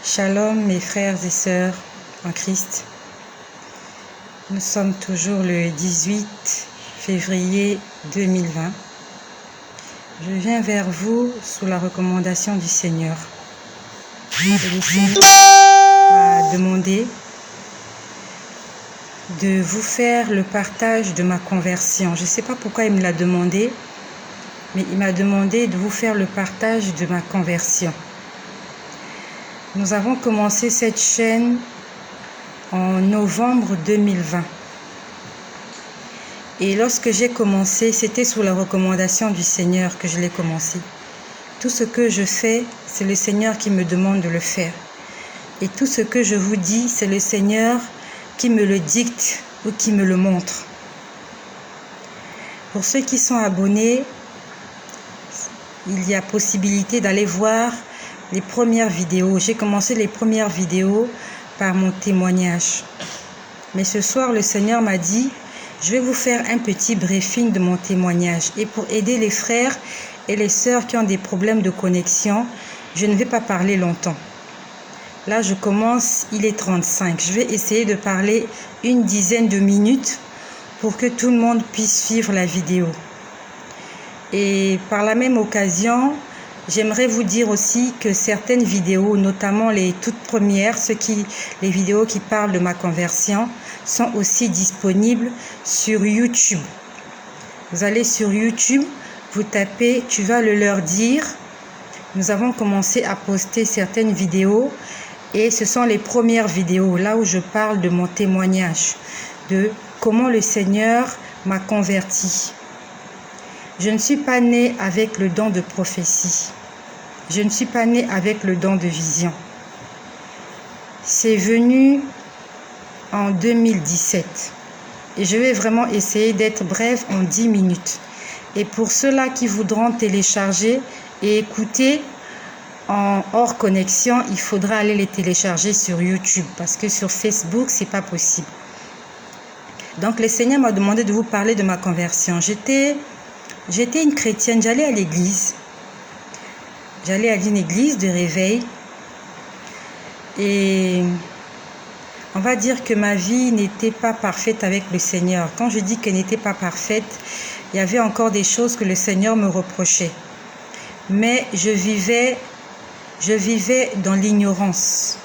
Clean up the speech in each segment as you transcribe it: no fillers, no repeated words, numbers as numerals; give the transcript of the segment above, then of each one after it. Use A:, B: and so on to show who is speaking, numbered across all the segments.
A: Shalom mes frères et sœurs en Christ. Nous sommes toujours le 18 février 2020. Je viens vers vous sous la recommandation du Seigneur. Le Seigneur m'a demandé de vous faire le partage de ma conversion. Je ne sais pas pourquoi il me l'a demandé, mais il m'a demandé de vous faire le partage de ma conversion. Nous avons commencé cette chaîne en novembre 2020. Et lorsque j'ai commencé, c'était sous la recommandation du Seigneur que je l'ai commencé. Tout ce que je fais, c'est le Seigneur qui me demande de le faire. Et tout ce que je vous dis, c'est le Seigneur qui me le dicte ou qui me le montre. Pour ceux qui sont abonnés, il y a possibilité d'aller voir les premières vidéos. J'ai commencé les premières vidéos par mon témoignage. Mais ce soir, le Seigneur m'a dit, je vais vous faire un petit briefing de mon témoignage. Et pour aider les frères et les sœurs qui ont des problèmes de connexion, je ne vais pas parler longtemps. Là, je commence, il est 35. Je vais essayer de parler une dizaine de minutes pour que tout le monde puisse suivre la vidéo. Et par la même occasion, j'aimerais vous dire aussi que certaines vidéos, notamment les toutes premières, les vidéos qui parlent de ma conversion, sont aussi disponibles sur YouTube. Vous allez sur YouTube, vous tapez « Tu vas le leur dire ». Nous avons commencé à poster certaines vidéos et ce sont les premières vidéos, là où je parle de mon témoignage, de comment le Seigneur m'a converti. Je ne suis pas née avec le don de prophétie. Je ne suis pas née avec le don de vision. C'est venu en 2017. Et je vais vraiment essayer d'être brève en 10 minutes. Et pour ceux-là qui voudront télécharger et écouter en hors connexion, il faudra aller les télécharger sur YouTube. Parce que sur Facebook, c'est pas possible. Donc le Seigneur m'a demandé de vous parler de ma conversion. J'étais une chrétienne, j'allais à l'église. J'allais à une église de réveil. Et on va dire que ma vie n'était pas parfaite avec le Seigneur. Quand je dis qu'elle n'était pas parfaite, il y avait encore des choses que le Seigneur me reprochait. Mais je vivais dans l'ignorance.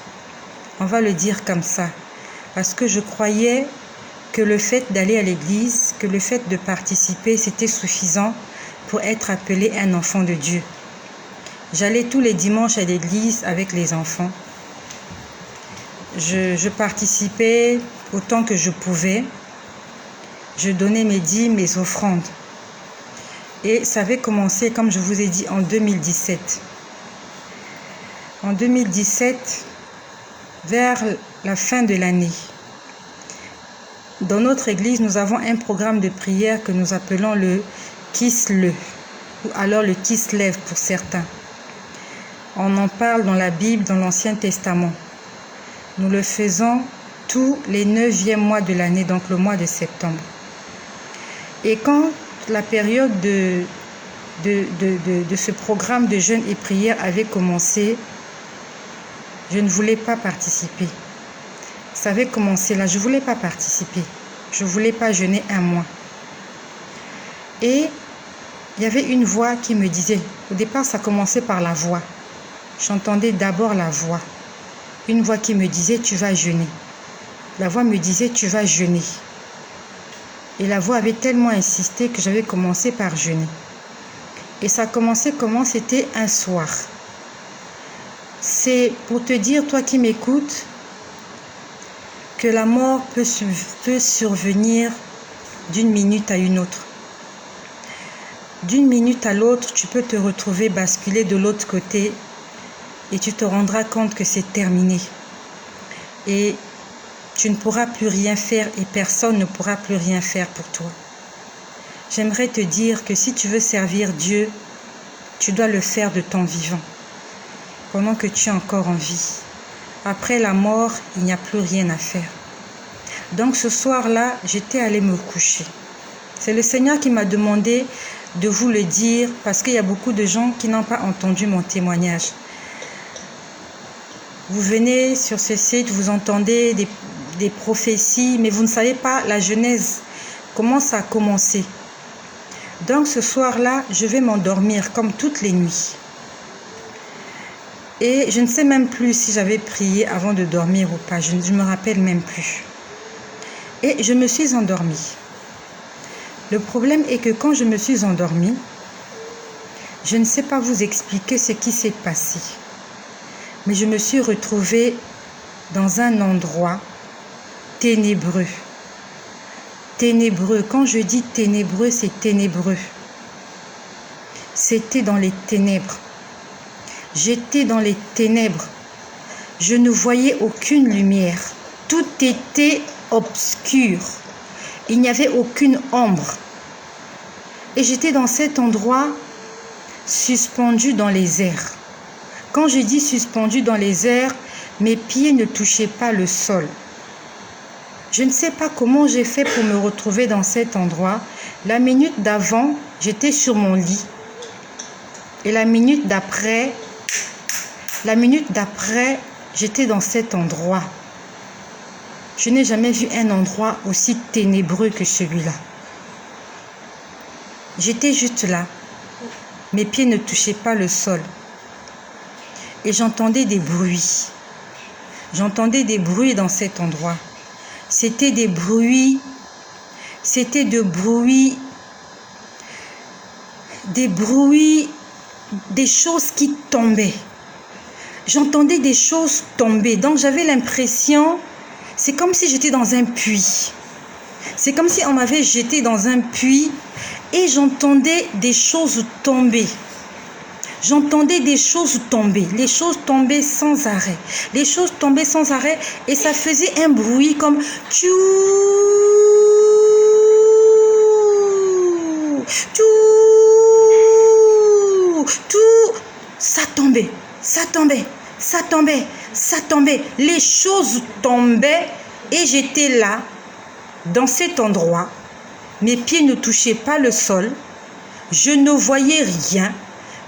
A: On va le dire comme ça. Parce que je croyais que le fait d'aller à l'église, que le fait de participer, c'était suffisant pour être appelé un enfant de Dieu. J'allais tous les dimanches à l'église avec les enfants. Je participais autant que je pouvais. Je donnais mes dîmes, mes offrandes. Et ça avait commencé, comme je vous ai dit, en 2017. En 2017, vers la fin de l'année, dans notre église, nous avons un programme de prière que nous appelons le Kislev, ou alors le Kislev pour certains. On en parle dans la Bible, dans l'Ancien Testament. Nous le faisons tous les 9e mois de l'année, donc le mois de septembre. Et quand la période de ce programme de jeûne et prière avait commencé, je ne voulais pas participer. Ça avait commencé là, je ne voulais pas participer. Je ne voulais pas jeûner un mois. Et il y avait une voix qui me disait, au départ ça commençait par la voix. J'entendais d'abord la voix. Une voix qui me disait, tu vas jeûner. La voix me disait, tu vas jeûner. Et la voix avait tellement insisté que j'avais commencé par jeûner. Et ça a commencé comment? C'était un soir. C'est pour te dire, toi qui m'écoutes, que la mort peut survenir d'une minute à une autre. D'une minute à l'autre, tu peux te retrouver basculer de l'autre côté et tu te rendras compte que c'est terminé. Et tu ne pourras plus rien faire et personne ne pourra plus rien faire pour toi. J'aimerais te dire que si tu veux servir Dieu, tu dois le faire de ton vivant, pendant que tu es encore en vie. Après la mort, il n'y a plus rien à faire. Donc ce soir-là, j'étais allée me coucher. C'est le Seigneur qui m'a demandé de vous le dire parce qu'il y a beaucoup de gens qui n'ont pas entendu mon témoignage. Vous venez sur ce site, vous entendez des prophéties, mais vous ne savez pas la genèse, comment ça a commencé. Donc ce soir-là, je vais m'endormir comme toutes les nuits. Et je ne sais même plus si j'avais prié avant de dormir ou pas. Je ne me rappelle même plus. Et je me suis endormie. Le problème est que quand je me suis endormie, je ne sais pas vous expliquer ce qui s'est passé. Mais je me suis retrouvée dans un endroit ténébreux. Ténébreux. Quand je dis ténébreux, c'est ténébreux. C'était dans les ténèbres. J'étais dans les ténèbres. Je ne voyais aucune lumière. Tout était obscur. Il n'y avait aucune ombre. Et j'étais dans cet endroit suspendu dans les airs. Quand je dis suspendu dans les airs, mes pieds ne touchaient pas le sol. Je ne sais pas comment j'ai fait pour me retrouver dans cet endroit. La minute d'avant, j'étais sur mon lit. Et la minute d'après, j'étais dans cet endroit. Je n'ai jamais vu un endroit aussi ténébreux que celui-là. J'étais juste là. Mes pieds ne touchaient pas le sol. Et j'entendais des bruits. J'entendais des bruits dans cet endroit. C'était des bruits, des choses qui tombaient. J'entendais des choses tomber. Donc j'avais l'impression, c'est comme si j'étais dans un puits. C'est comme si on m'avait jeté dans un puits et j'entendais des choses tomber. J'entendais des choses tomber. Les choses tombaient sans arrêt. Les choses tombaient sans arrêt et ça faisait un bruit comme tchou, tchou, tchou. Ça tombait, ça tombait, ça tombait, ça tombait. Les choses tombaient et j'étais là, dans cet endroit. Mes pieds ne touchaient pas le sol. Je ne voyais rien.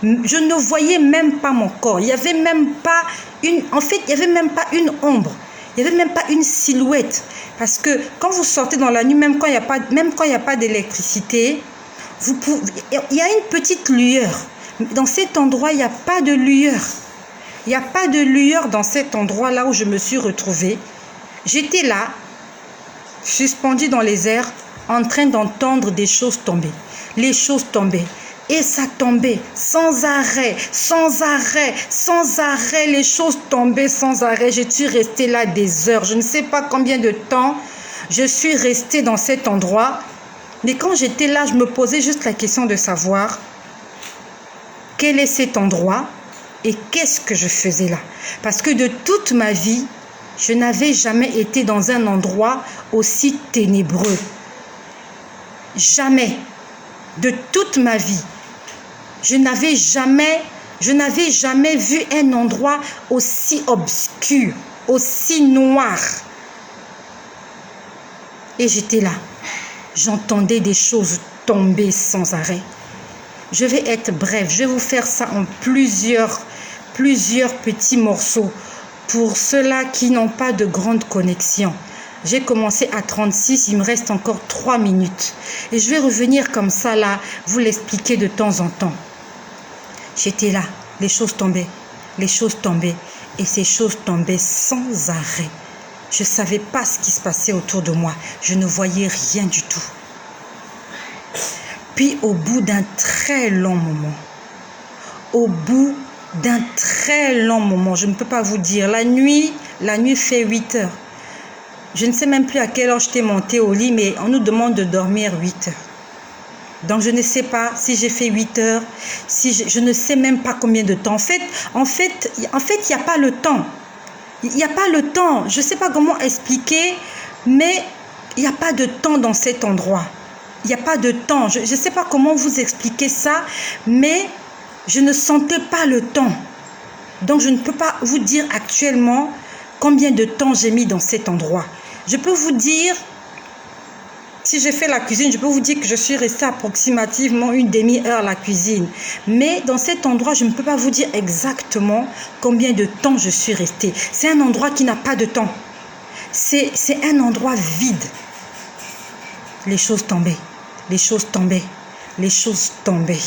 A: Je ne voyais même pas mon corps. Il n'y avait même pas il n'y avait même pas une ombre. Il n'y avait même pas une silhouette. Parce que quand vous sortez dans la nuit, même quand il n'y a pas d'électricité, il y a une petite lueur. Dans cet endroit, il n'y a pas de lueur. Il n'y a pas de lueur dans cet endroit-là où je me suis retrouvée. J'étais là, suspendue dans les airs, en train d'entendre des choses tomber. Les choses tombaient. Et ça tombait sans arrêt, sans arrêt, sans arrêt. Les choses tombaient sans arrêt. Je suis restée là des heures. Je ne sais pas combien de temps je suis restée dans cet endroit. Mais quand j'étais là, je me posais juste la question de savoir quel est cet endroit et qu'est-ce que je faisais là. Parce que de toute ma vie, je n'avais jamais été dans un endroit aussi ténébreux. Jamais. De toute ma vie. Je n'avais jamais vu un endroit aussi obscur, aussi noir. Et j'étais là. J'entendais des choses tomber sans arrêt. Je vais être bref. Je vais vous faire ça en plusieurs petits morceaux pour ceux-là qui n'ont pas de grande connexion. J'ai commencé à 36, il me reste encore 3 minutes. Et je vais revenir comme ça là, vous l'expliquer de temps en temps. J'étais là, les choses tombaient, et ces choses tombaient sans arrêt. Je ne savais pas ce qui se passait autour de moi, je ne voyais rien du tout. Puis au bout d'un très long moment, je ne peux pas vous dire, la nuit fait 8 heures. Je ne sais même plus à quelle heure j'étais montée au lit, mais on nous demande de dormir 8 heures. Donc, je ne sais pas si j'ai fait 8 heures, je ne sais même pas combien de temps. En fait, il n'y a pas le temps. Il n'y a pas le temps. Je ne sais pas comment expliquer, mais il n'y a pas de temps dans cet endroit. Il n'y a pas de temps. Je ne sais pas comment vous expliquer ça, mais je ne sentais pas le temps. Donc, je ne peux pas vous dire actuellement combien de temps j'ai mis dans cet endroit. Je peux vous dire Si j'ai fait la cuisine, je peux vous dire que je suis restée approximativement une demi-heure à la cuisine. Mais dans cet endroit, je ne peux pas vous dire exactement combien de temps je suis restée. C'est un endroit qui n'a pas de temps. C'est un endroit vide. Les choses tombaient, les choses tombaient, les choses tombaient.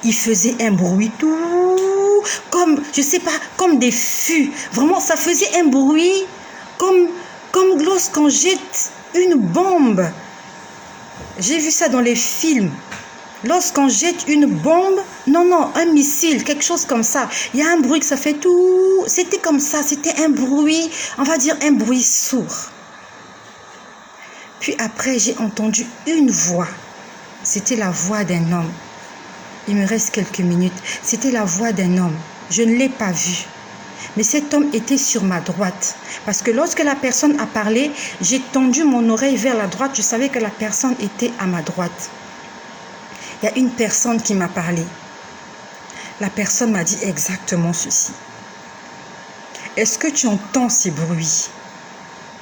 A: Il faisait un bruit tout comme, je sais pas, comme des fûts. Vraiment, ça faisait un bruit comme lorsqu'on jette une bombe. J'ai vu ça dans les films. Lorsqu'on jette une bombe, non, un missile, quelque chose comme ça. Il y a un bruit que ça fait tout. C'était comme ça, c'était un bruit, on va dire un bruit sourd. Puis après, j'ai entendu une voix. C'était la voix d'un homme. Il me reste quelques minutes. C'était la voix d'un homme. Je ne l'ai pas vu. Mais cet homme était sur ma droite. Parce que lorsque la personne a parlé, j'ai tendu mon oreille vers la droite. Je savais que la personne était à ma droite. Il y a une personne qui m'a parlé. La personne m'a dit exactement ceci. Est-ce que tu entends ces bruits?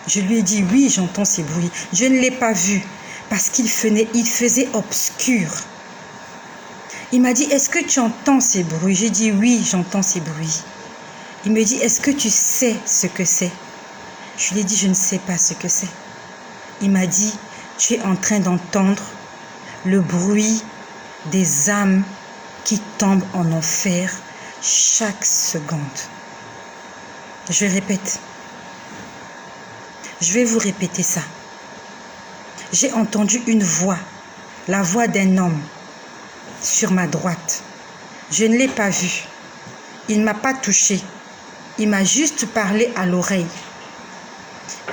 A: Je lui ai dit oui, j'entends ces bruits. Je ne l'ai pas vu parce qu'il faisait obscur. Il m'a dit, est-ce que tu entends ces bruits? J'ai dit oui, j'entends ces bruits. Il me dit, est-ce que tu sais ce que c'est? Je lui ai dit, je ne sais pas ce que c'est. Il m'a dit, tu es en train d'entendre le bruit des âmes qui tombent en enfer chaque seconde. Je répète. Je vais vous répéter ça. J'ai entendu une voix, la voix d'un homme sur ma droite. Je ne l'ai pas vu. Il ne m'a pas touché. Il m'a juste parlé à l'oreille.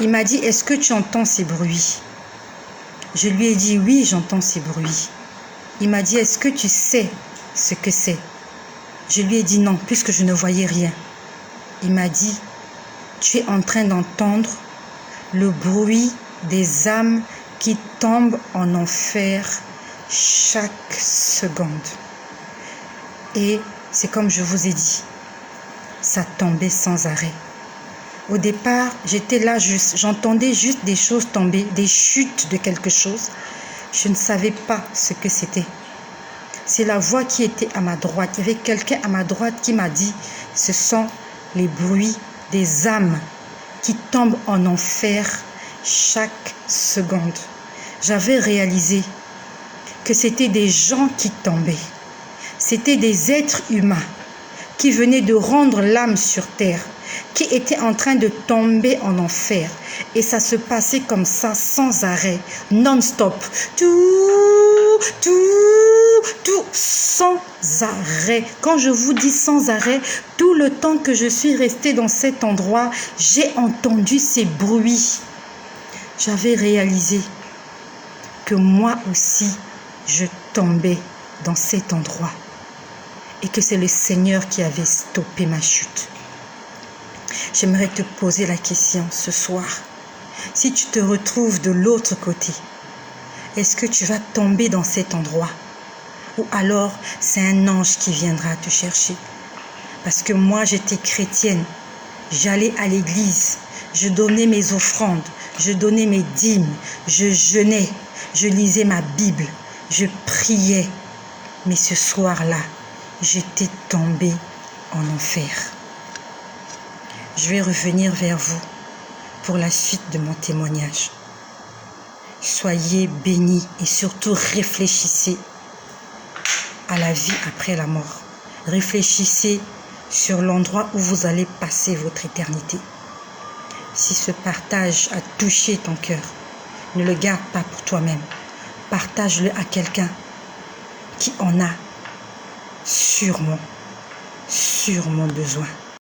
A: Il m'a dit, est-ce que tu entends ces bruits? Je lui ai dit, oui, j'entends ces bruits. Il m'a dit, est-ce que tu sais ce que c'est? Je lui ai dit non, puisque je ne voyais rien. Il m'a dit, tu es en train d'entendre le bruit des âmes qui tombent en enfer chaque seconde. Et c'est comme je vous ai dit, ça tombait sans arrêt. Au départ, j'étais là, j'entendais juste des choses tomber, des chutes de quelque chose. Je ne savais pas ce que c'était. C'est la voix qui était à ma droite. Il y avait quelqu'un à ma droite qui m'a dit, ce sont les bruits des âmes qui tombent en enfer chaque seconde. J'avais réalisé que c'était des gens qui tombaient. C'était des êtres humains qui venaient de rendre l'âme sur terre, qui étaient en train de tomber en enfer. Et ça se passait comme ça, sans arrêt, non-stop. Tout, sans arrêt. Quand je vous dis sans arrêt, tout le temps que je suis restée dans cet endroit, j'ai entendu ces bruits. J'avais réalisé que moi aussi, je tombais dans cet endroit et que c'est le Seigneur qui avait stoppé ma chute. J'aimerais te poser la question ce soir. Si tu te retrouves de l'autre côté, est-ce que tu vas tomber dans cet endroit? Ou alors c'est un ange qui viendra te chercher? Parce que moi j'étais chrétienne, j'allais à l'église, je donnais mes offrandes, je donnais mes dîmes, je jeûnais, je lisais ma Bible, je priais. Mais ce soir-là, j'étais tombée en enfer. Je vais revenir vers vous pour la suite de mon témoignage. Soyez bénis et surtout réfléchissez à la vie après la mort. Réfléchissez sur l'endroit où vous allez passer votre éternité. Si ce partage a touché ton cœur, ne le garde pas pour toi-même. Partage-le à quelqu'un qui en a sûrement besoin.